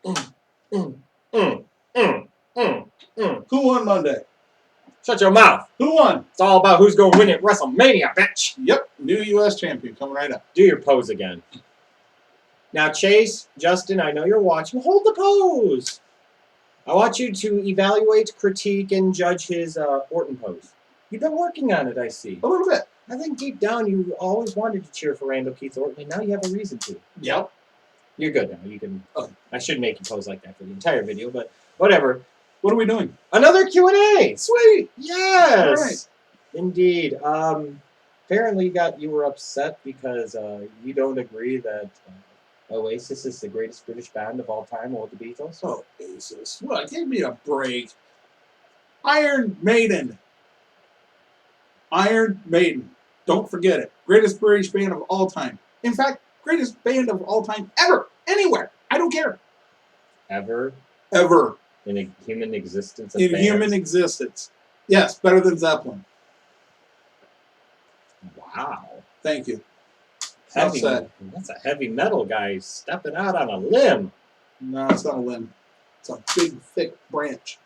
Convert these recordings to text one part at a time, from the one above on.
Who won Monday? Shut your mouth. Who won? It's all about who's going to win at WrestleMania, bitch. Yep, new U.S. champion coming right up. Do your pose again. Now, Chase, Justin, I know you're watching. Hold the pose. I want you to evaluate, critique, and judge his Orton pose. You've been working on it, I see. A little bit. I think deep down you always wanted to cheer for Randall Keith Orton, and now you have a reason to. Yep. You're good now. You can. Oh, I shouldn't make you pose like that for the entire video, but whatever. What are we doing? Another Q&A. Sweet. Yes. All right. Indeed. Apparently you were upset because you don't agree that Oasis is the greatest British band of all time with the Beatles. Oasis. What? Give me a break. Iron Maiden. Iron Maiden. Don't forget it. Greatest British band of all time. In fact, greatest band of all time ever. Anywhere. I don't care. Ever? Ever. In a human existence? In human existence. Yes, better than Zeppelin. Wow. Thank you. That's a heavy metal guy stepping out on a limb. No, it's not a limb. It's a big, thick branch.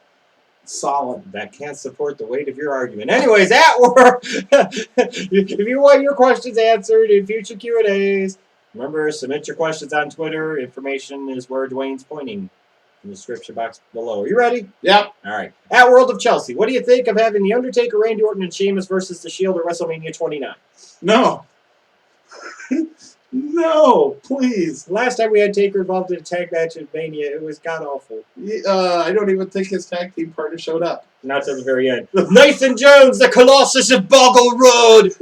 Solid. That can't support the weight of your argument. Anyways, at work, if you want your questions answered in future Q&As, remember, submit your questions on Twitter. Information is where Dwayne's pointing in the description box below. Are you ready? Yep. All right. At World of Chelsea, what do you think of having The Undertaker, Randy Orton, and Sheamus versus The Shield at WrestleMania 29? No. No, please. Last time we had Taker involved in a tag match at Mania, it was god-awful. I don't even think his tag team partner showed up. Not till the very end. Nathan Jones, the Colossus of Boggle Road!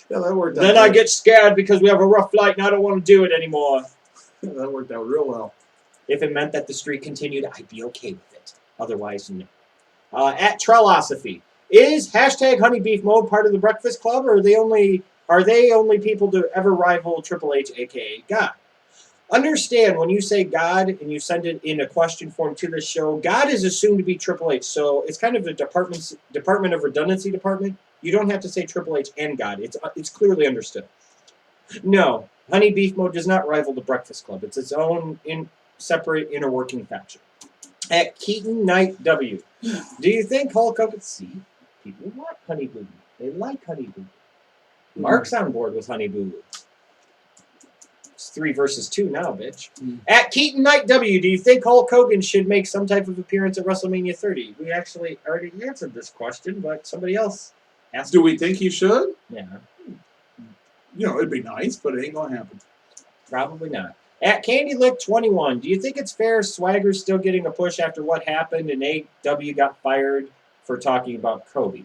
Yeah, that worked out. Then I get scared because we have a rough flight and I don't want to do it anymore. Yeah, that worked out real well. If it meant that the streak continued, I'd be okay with it. Otherwise, no. At Trellosophy, is hashtag Honey Beef Mode part of the Breakfast Club, or are they only people to ever rival Triple H, a.k.a. God? Understand, when you say God and you send it in a question form to the show, God is assumed to be Triple H, so it's kind of the Department of Redundancy department. You don't have to say Triple H and God. It's clearly understood. No, Honey Beef Mode does not rival the Breakfast Club. It's its own separate inner working faction. At Keaton Knight W, do you think Hulk Hogan... See, people want Honey Boo Boo. They like Honey Boo Boo. Mark's on board with Honey Boo Boo. It's 3 versus 2 now, bitch. At Keaton Knight W, do you think Hulk Hogan should make some type of appearance at WrestleMania 30? We actually already answered this question, but somebody else asked. Do we think he should? Yeah. You know, it'd be nice, but it ain't going to happen. Probably not. At CandyLick21, do you think it's fair Swagger's still getting a push after what happened and AW got fired for talking about Kobe?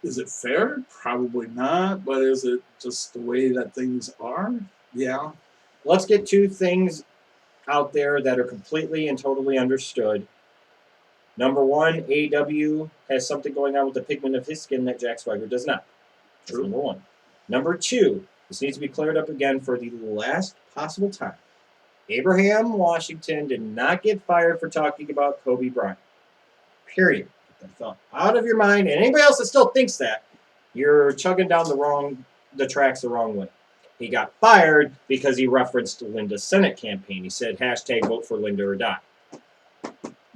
Is it fair? Probably not, but is it just the way that things are? Yeah. Let's get 2 things out there that are completely and totally understood. Number 1, AW has something going on with the pigment of his skin that Jack Swagger does not. That's number 1. Number 2, this needs to be cleared up again for the last possible time. Abraham Washington did not get fired for talking about Kobe Bryant. Period. Get that thought out of your mind. And anybody else that still thinks that, you're chugging down the tracks the wrong way. He got fired because he referenced Linda's Senate campaign. He said, hashtag vote for Linda or die.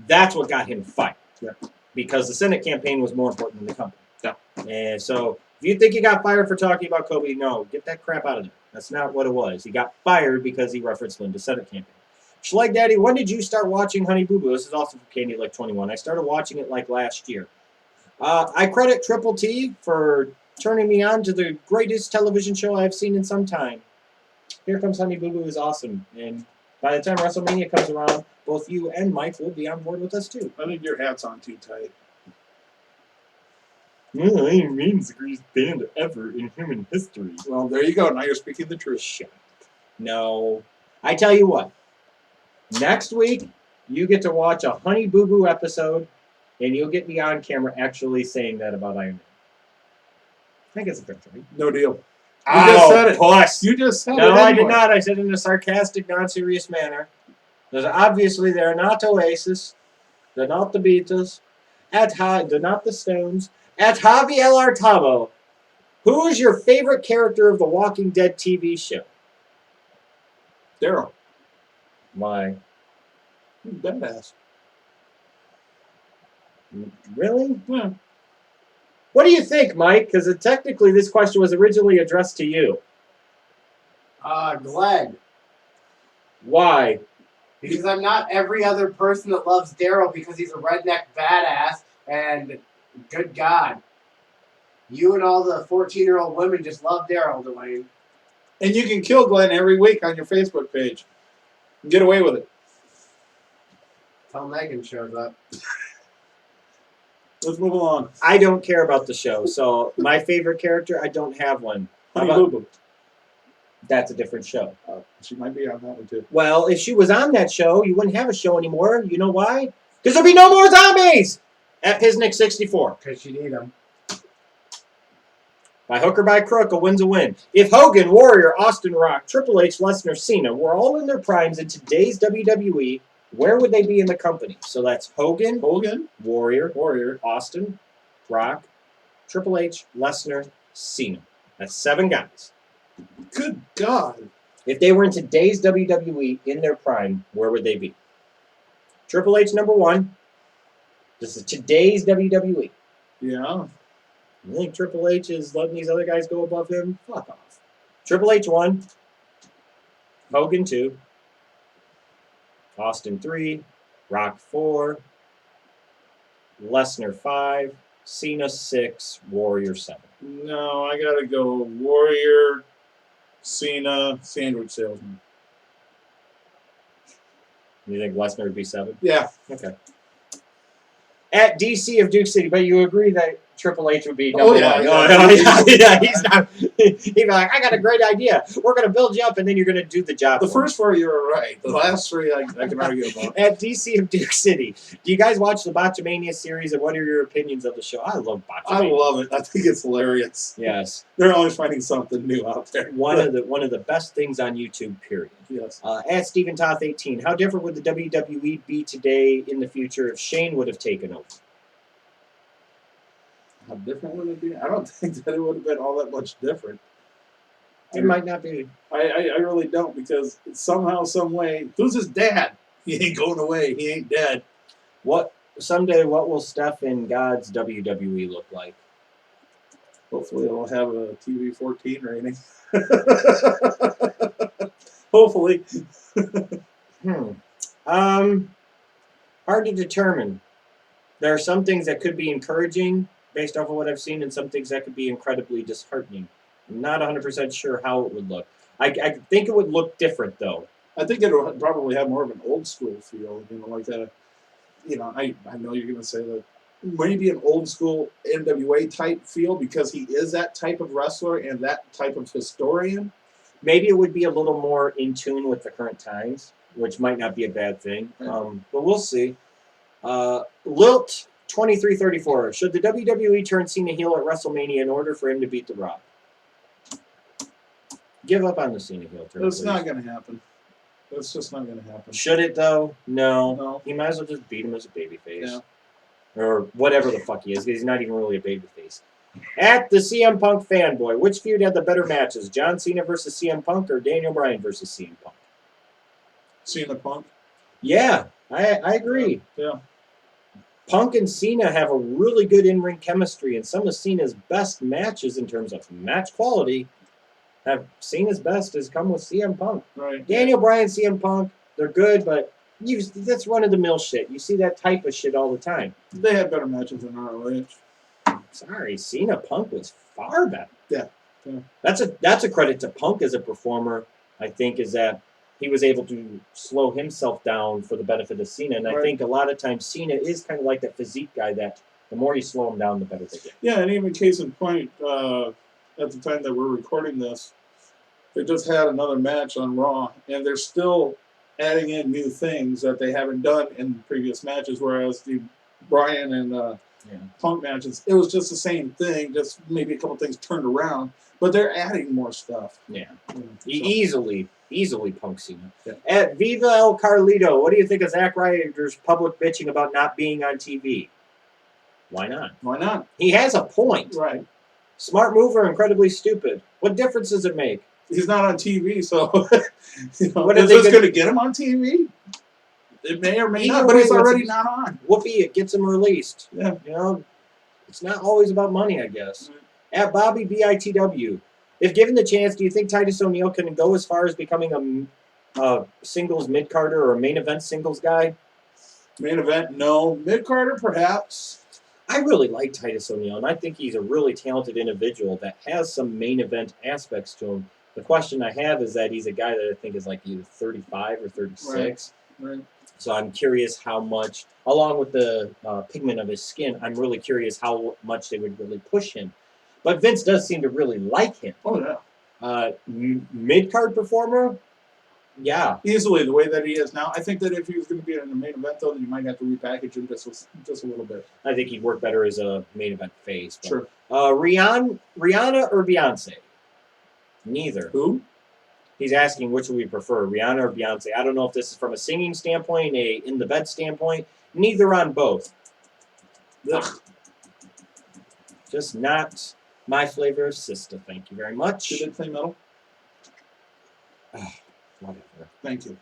That's what got him fired. Yeah. Because the Senate campaign was more important than the company. Yeah. And so if you think he got fired for talking about Kobe, no, get that crap out of there. That's not what it was. He got fired because he referenced Linda's Senate campaign. Schlegdaddy, when did you start watching Honey Boo Boo? This is also from Candy like 21. I started watching it like last year. I credit Triple T for turning me on to the greatest television show I've seen in some time. Here Comes Honey Boo Boo is awesome. And by the time WrestleMania comes around, both you and Mike will be on board with us too. I think your hat's on too tight. No, Iron Maiden's the greatest band ever in human history. Well, there you go. Now you're speaking the truth. Shut up. No. I tell you what. Next week, you get to watch a Honey Boo Boo episode, and you'll get me on camera actually saying that about Iron Man. I think it's a fair trade. No deal. You just said it. Plus. You just said it. No, I did not. I said it in a sarcastic, non-serious manner. Because obviously they're not Oasis. They're not the Beatles. They're not the Stones. At Javi El Artabo, who is your favorite character of the Walking Dead TV show? Daryl. Why? Badass. Really? Yeah. What do you think, Mike? Because technically this question was originally addressed to you. Glad. Why? Because I'm not every other person that loves Daryl because he's a redneck badass and good God. You and all the 14-year-old women just love Daryl, Dwayne. And you can kill Glenn every week on your Facebook page. And get away with it. Till Megan shows up. Let's move along. I don't care about the show, so my favorite character, I don't have one. Honey How about- Boo Boo. That's a different show. She might be on that one too. Well, if she was on that show, you wouldn't have a show anymore. You know why? Because there'd be no more zombies! At Piznick64. Because you need them. By hook or by crook, a win's a win. If Hogan, Warrior, Austin Rock, Triple H, Lesnar, Cena were all in their primes in today's WWE, where would they be in the company? So that's Hogan, Warrior, Austin, Rock, Triple H, Lesnar, Cena. That's 7 guys. Good God. If they were in today's WWE in their prime, where would they be? Triple H number 1. This is today's WWE. Yeah. You think Triple H is letting these other guys go above him? Fuck off. Triple H 1. Hogan 2. Austin 3. Rock 4. Lesnar 5. Cena 6. Warrior 7. No, I gotta go Warrior, Cena, sandwich salesman. You think Lesnar would be 7? Yeah. Okay. At DC of Duke City, but you agree that Triple H would be number 1. Yeah, he's not. He'd be like, I got a great idea. We're going to build you up, and then you're going to do the job. The first 4 you were right. The last 3 I can argue about. At DC of Duke City, do you guys watch the Botchamania series, and what are your opinions of the show? I love Botchamania. I love it. I think it's hilarious. Yes, They're always finding something new out there. one of the best things on YouTube. Period. Yes. At Stephen Toth 18, how different would the WWE be today in the future if Shane would have taken over? How different would it be? I don't think that it would have been all that much different. It might not be. I really don't, because somehow, some way, who's his dad? He ain't going away. He ain't dead. Someday, what will Steph and God's WWE look like? Hopefully, it'll have a TV 14 rating. Hopefully. Hard to determine. There are some things that could be encouraging based off of what I've seen, and some things that could be incredibly disheartening. I'm not 100% sure how it would look. I think it would look different, though. I think it'll probably have more of an old school feel, like that. I know you're going to say that maybe an old school NWA type feel, because he is that type of wrestler and that type of historian. Maybe it would be a little more in tune with the current times, which might not be a bad thing. But we'll see. Lilt 2334. Should the WWE turn Cena heel at WrestleMania in order for him to beat The Rock? Give up on the Cena heel turn. That's please. not going to happen. That's just not going to happen. Should it, though? No. No. He might as well just beat him as a babyface. Yeah. Or whatever the fuck he is, because he's not even really a babyface. At the CM Punk fanboy, which feud had the better matches? John Cena versus CM Punk or Daniel Bryan versus CM Punk? Cena Punk? Yeah, I agree. Yeah. Punk and Cena have a really good in-ring chemistry, and some of Cena's best matches in terms of match quality have Cena's best has come with CM Punk. Right. Daniel Bryan, CM Punk, they're good, but that's run-of-the-mill shit. You see that type of shit all the time. They had better matches than ROH. Sorry, Cena Punk was far better. Yeah. That's a credit to Punk as a performer, I think, is that he was able to slow himself down for the benefit of Cena. And I think a lot of times Cena is kind of like that physique guy that the more you slow him down, the better they get. Yeah, and even case in point, at the time that we're recording this, they just had another match on Raw, and they're still adding in new things that they haven't done in previous matches, whereas the Bryan and Punk matches, it was just the same thing, just maybe a couple things turned around, but they're adding more stuff. Yeah. So. Easily Punk Cena. Yeah. At Viva El Carlito, what do you think of Zack Ryder's public bitching about not being on TV? Why not? Why not? He has a point. Right. Smart move or incredibly stupid? What difference does it make? he's not on TV, so What are is they this gonna- going to get him on TV? It may or may Either not, but way, he's already it's- not on. Whoopee, it gets him released. Yeah. You know, it's not always about money, I guess. At Bobby BITW, if given the chance, do you think Titus O'Neil can go as far as becoming a singles mid-carder or a main event singles guy? Main event, no. Mid-carder, perhaps. I really like Titus O'Neil, and I think he's a really talented individual that has some main event aspects to him. The question I have is that he's a guy that I think is like either 35 or 36. Right. So I'm curious how much, along with the pigment of his skin, I'm really curious how much they would really push him. But Vince does seem to really like him. Oh, yeah. Mid-card performer? Yeah. Easily, the way that he is now. I think that if he was going to be in the main event, though, then you might have to repackage him just a little bit. I think he'd work better as a main event face. But, Sure. Rihanna or Beyonce? Neither. Who? He's asking which would we prefer, Rihanna or Beyonce. I don't know if this is from a singing standpoint, a in the bed standpoint. Neither on both. Ugh. Just not my flavor of sister. Thank you very much. She did play metal. Whatever. Thank you.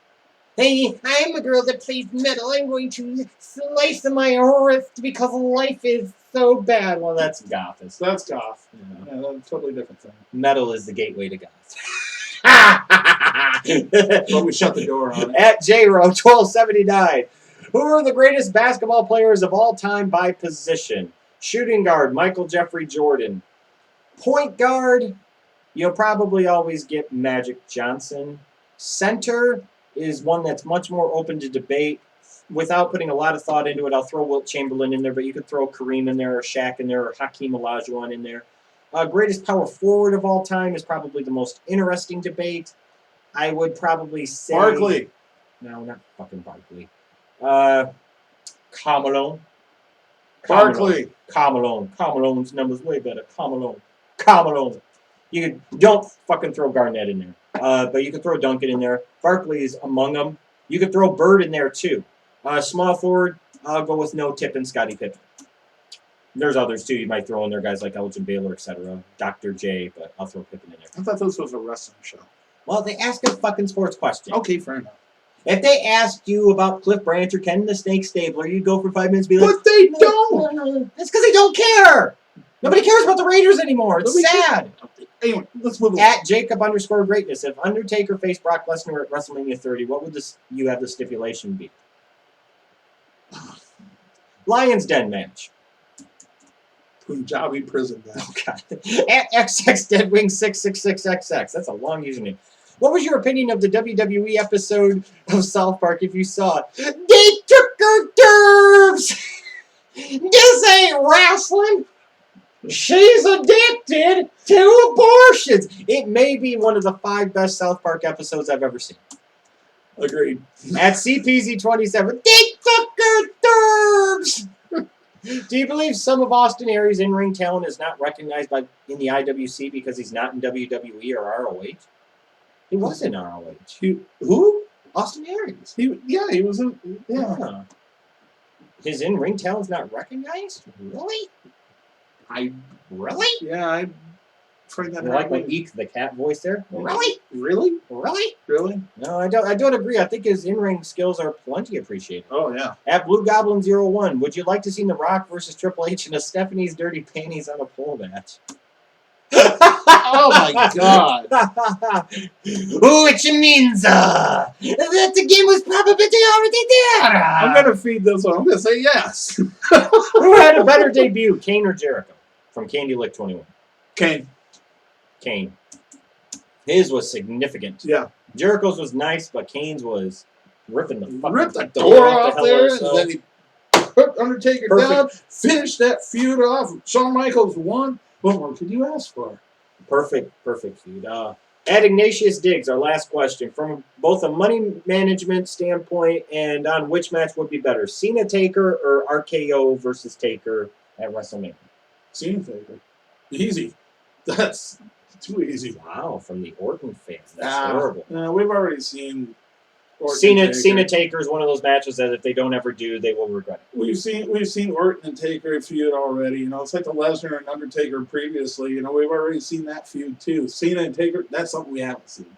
Hey, I'm a girl that plays metal. I'm going to slice my wrist because life is so bad. Well, that's goth. So that's goth. Yeah. Yeah, that's a totally different thing. Metal is the gateway to goth. But we shut the door on it. At JRO1279. Who are the greatest basketball players of all time by position? Shooting guard, Michael Jeffrey Jordan. Point guard, you'll probably always get Magic Johnson. Center is one that's much more open to debate. Without putting a lot of thought into it, I'll throw Wilt Chamberlain in there, but you could throw Kareem in there, or Shaq in there, or Hakeem Olajuwon in there. Greatest power forward of all time is probably the most interesting debate. I would probably say... Barkley. No, not fucking Barkley. Carmelo. Barkley. Carmelo's numbers way better. Carmelo. Don't fucking throw Garnett in there. But you can throw Duncan in there. Barkley is among them. You could throw Bird in there too. Small forward, I'll go with no tip and Scottie Pippen. There's others too. You might throw in there guys like Elgin Baylor, etc. Dr. J, but I'll throw Pippen in there. I thought this was a wrestling show. Well, they ask a fucking sports question. Okay, fair enough. If they asked you about Cliff Branch or Ken the Snake Stabler, you'd go for 5 minutes and be like, But they don't. It's because they don't care. Nobody cares about the Raiders anymore. It's Nobody cares. sad. Anyway, let's move on. At Jacob_greatness, if Undertaker faced Brock Lesnar at WrestleMania 30, what would you have the stipulation be? Lions Den match. Punjabi prison match. Oh, God. At XXDeadwing666XX. That's a long username. What was your opinion of the WWE episode of South Park if you saw it? They took her derms! This ain't wrestling! She's addicted to abortions! It may be one of the 5 best South Park episodes I've ever seen. Agreed. At CPZ27, they took her derms! Do you believe some of Austin Aries' in-ring talent is not recognized in the IWC because he's not in WWE or ROH? He was in ROH. Who? Austin Aries. He was in. Yeah. Yeah. His in-ring talent's not recognized? Really? Really? Yeah, I tried that You out. like my Eek the cat voice there? Really? Really? Really? Really? No, I don't agree. I think his in-ring skills are plenty appreciated. Oh, yeah. At Blue Goblin 01, would you like to see The Rock versus Triple H in a Stephanie's Dirty Panties on a pole match? Oh, my God. Which means that the game was probably already there. I'm going to feed this one. I'm going to say yes. Who had a better debut, Kane or Jericho? From Candy Lick 21. Kane. His was significant. Yeah. Jericho's was nice, but Kane's was ripping the fucking Ripped the door off hell there, out of and himself. then he put Undertaker Perfect. down, finished that feud off. Shawn Michaels won. What more could you ask for? Perfect feud. At Ignatius Diggs, our last question, from both a money management standpoint and on which match would be better, Cena Taker or RKO versus Taker at WrestleMania? Cena Taker. Easy. That's too easy. Wow, from the Orton fan. That's horrible. We've already seen Cena Taker is one of those matches that if they don't ever do, they will regret it. We've seen Orton and Taker feud already. You know, it's like the Lesnar and Undertaker previously. You know, we've already seen that feud too. Cena and Taker, that's something we haven't seen.